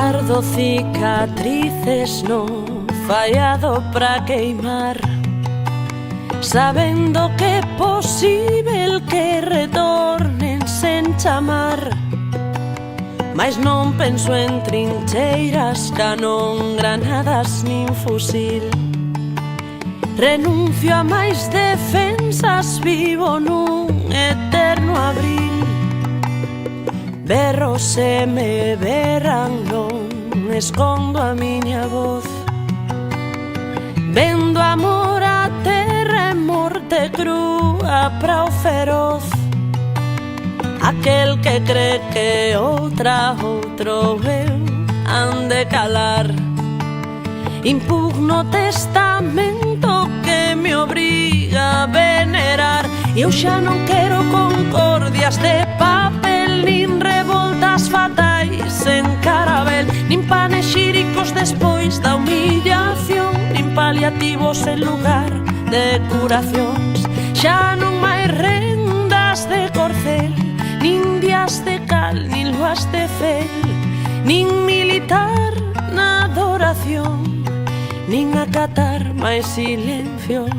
Gardo cicatrices no fallado pra queimar, sabendo que é posível que retornen sen chamar. Mais non penso en trincheiras, canón, granadas nin fusil. Renuncio a máis defensas, vivo nun eterno abril. Berro se me berran, non escondo a miña voz. Vendo amor a terra e morte crúa pra o feroz. Aquel que cree que outra, outro eu han de calar. Impugno o testamento que me obriga a venerar. Eu xa non quero concordias de papel, nin revoltas fatais en carabel, nin panexíricos despois da humillación, nin paliativos en lugar de curacións. Xa non máis rendas de corcel, nin días de cal, nin luas de fel, nin militar na adoración, nin acatar máis silencios.